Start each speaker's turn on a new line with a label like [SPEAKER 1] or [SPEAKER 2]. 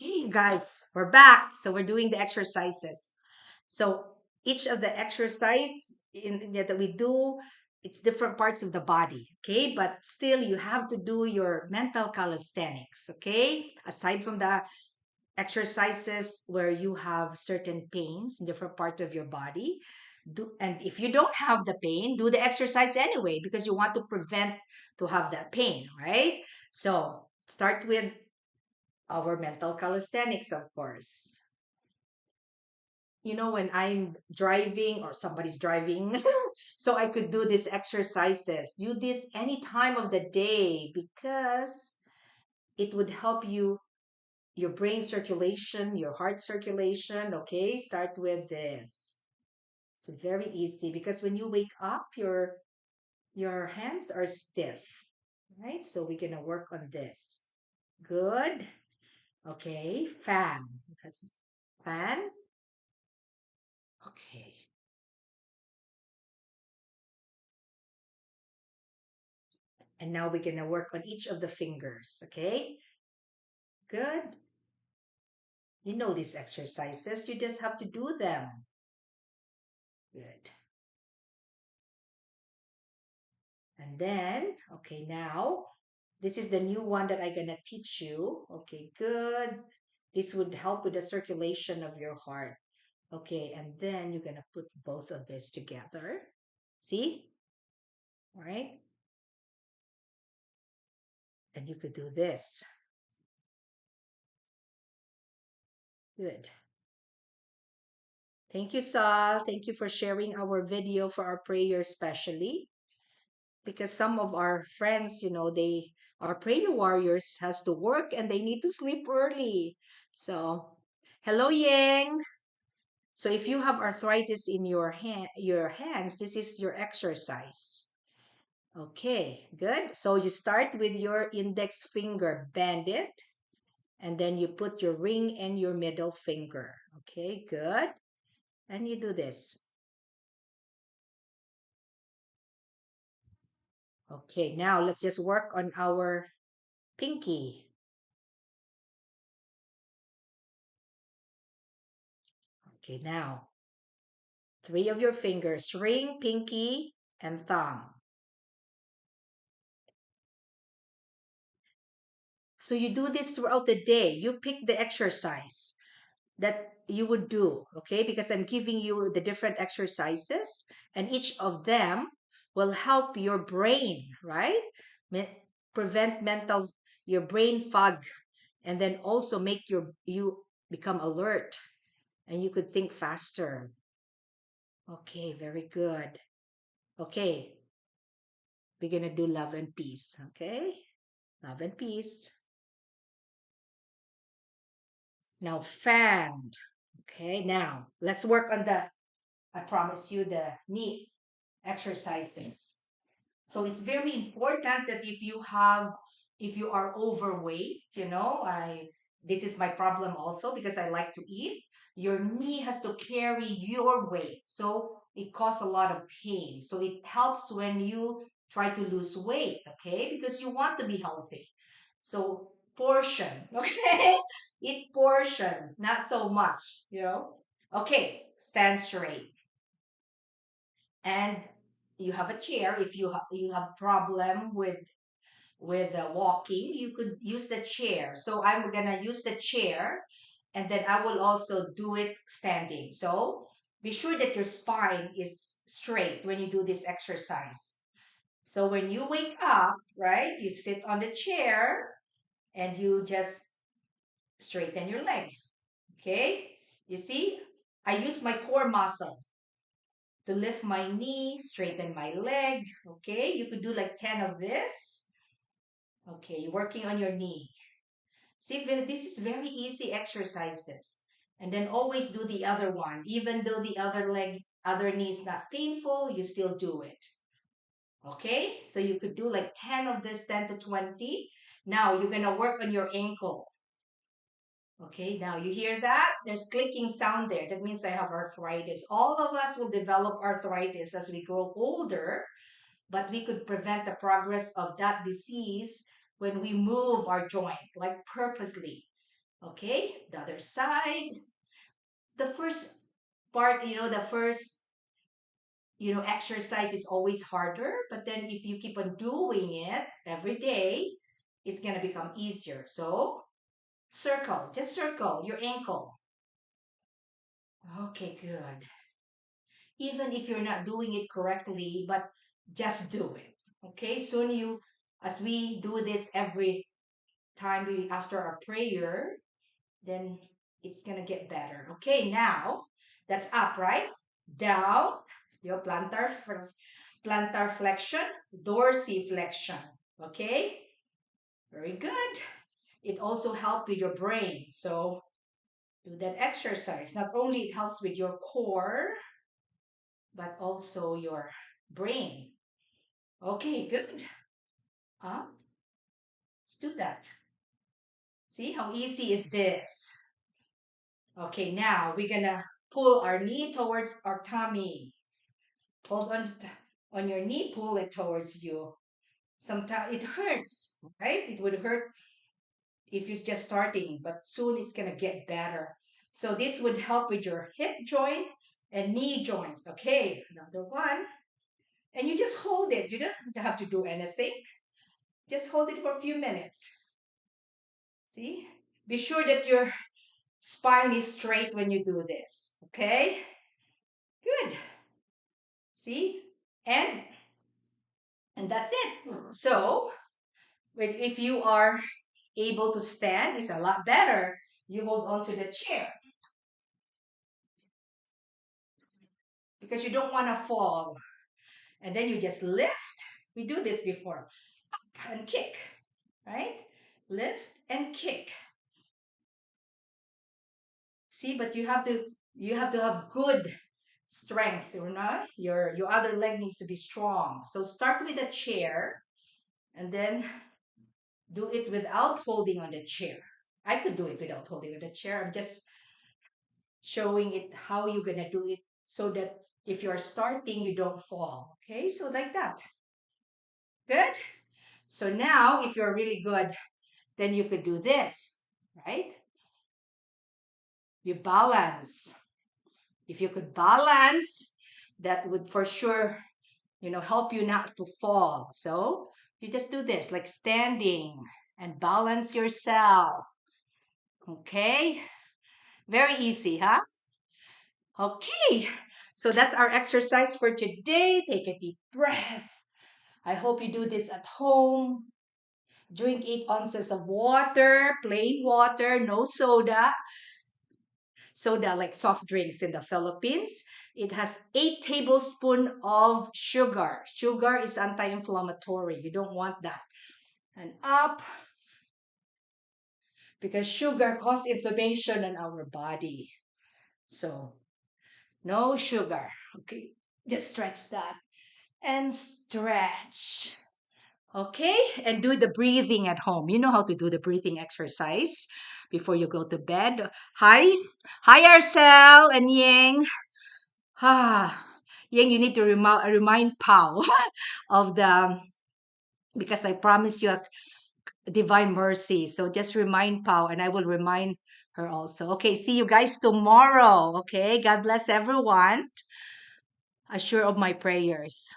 [SPEAKER 1] Okay, guys, we're back. So we're doing the exercises. So each of the exercise that we do, it's different parts of the body. Okay, but still you have to do your mental calisthenics. Okay, aside from the exercises where you have certain pains in different part of your body. And if you don't have the pain, do the exercise anyway because you want to prevent to have that pain, right? So start with our mental calisthenics, of course. When I'm driving or somebody's driving, so I could do these exercises. Do this any time of the day because it would help you, your brain circulation, your heart circulation. Okay, start with this. It's very easy because when you wake up, your hands are stiff, right? So we're gonna work on this. Good. Okay, fan. That's fan. Okay. And now we're going to work on each of the fingers. Okay. Good. You know these exercises. You just have to do them. Good. And then, okay, now this is the new one that I'm going to teach you. Okay, good. This would help with the circulation of your heart. Okay, and then you're going to put both of this together. See? All right. And you could do this. Good. Thank you, Sal. Thank you for sharing our video for our prayer, especially because some of our friends, they are prayer warriors, has to work and they need to sleep early. So, hello, Yang. So, if you have arthritis in your hands, this is your exercise. Okay, good. So you start with your index finger, bend it, and then you put your ring and your middle finger. Okay, good. And you do this. Okay, now let's just work on our pinky. Okay, now three of your fingers, ring, pinky, and thumb. So you do this throughout the day. You pick the exercise that you would do, okay? Because I'm giving you the different exercises, and each of them will help your brain, right? Prevent your brain fog, and then also make you become alert, and you could think faster. Okay, very good. Okay, we're gonna do love and peace, okay? Love and peace. Now fan. Okay, now let's work on I promise you the knee exercises. So it's very important that if you are overweight, this is my problem also because I like to eat. Your knee has to carry your weight. So it causes a lot of pain. So it helps when you try to lose weight, okay? Because you want to be healthy. So portion, okay? Eat portion, not so much. Okay, stand straight. And you have a chair. If you have problem with walking, you could use the chair. So I'm gonna use the chair, and then I will also do it standing. So be sure that your spine is straight when you do this exercise. So when you wake up, right, you sit on the chair and you just straighten your leg. Okay, you see, I use my core muscle to lift my knee, straighten my leg. Okay, you could do like 10 of this. Okay, you're working on your knee. See, this is very easy exercises. And then always do the other one. Even though the other knee is not painful, you still do it. Okay, so you could do like 10 of this, 10 to 20. Now you're going to work on your ankle. Okay, now you hear that? There's clicking sound there. That means I have arthritis. All of us will develop arthritis as we grow older, but we could prevent the progress of that disease when we move our joint, like purposely. Okay, the other side. The first part, the first, exercise is always harder, but then if you keep on doing it every day, it's going to become easier. So, just circle your ankle. Okay, good. Even if you're not doing it correctly, but just do it. Okay, soon as we do this every time after our prayer, then it's gonna get better. Okay, now that's up, right? Down, your plantar flexion, dorsiflexion. Okay, very good. It also helps with your brain. So do that exercise. Not only it helps with your core, but also your brain. Okay, good. Let's do that. See how easy is this? Okay, now we're gonna pull our knee towards our tummy. Hold on your knee, pull it towards you. Sometimes it hurts, right? It would hurt if you're just starting, but soon it's gonna get better. So this would help with your hip joint and knee joint. Okay, another one. And you just hold it. You don't have to do anything. Just hold it for a few minutes. See? Be sure that your spine is straight when you do this. Okay? Good. See? And that's it. So, if you are able to stand, it's a lot better. You hold on to the chair because you don't want to fall. And then you just lift. We do this before. Up and kick, right? Lift and kick. See, but you have to have good strength, your other leg needs to be strong. So start with a chair and then do it without holding on the chair. I could do it without holding on the chair. I'm just showing it how you're gonna do it so that if you're starting, you don't fall. Okay, so like that. Good. So now, if you're really good, then you could do this, right? You balance. If you could balance, that would for sure, help you not to fall. So you just do this, like standing and balance yourself. Okay? Very easy, huh? Okay. So that's our exercise for today. Take a deep breath. I hope you do this at home. Drink 8 ounces of water, plain water, no soda. Soda like soft drinks in the Philippines. It has 8 tablespoons of sugar. Sugar is anti-inflammatory. You don't want that. And up, because sugar causes inflammation in our body. So no sugar. Okay, just stretch that and stretch. Okay, and do the breathing at home. You know how to do the breathing exercise before you go to bed. Hi, Arcel and Ying. Ah, Ying, you need to remind Pau of because I promised you a divine mercy. So just remind Pau, and I will remind her also. Okay, see you guys tomorrow. Okay, God bless everyone. Assure of my prayers.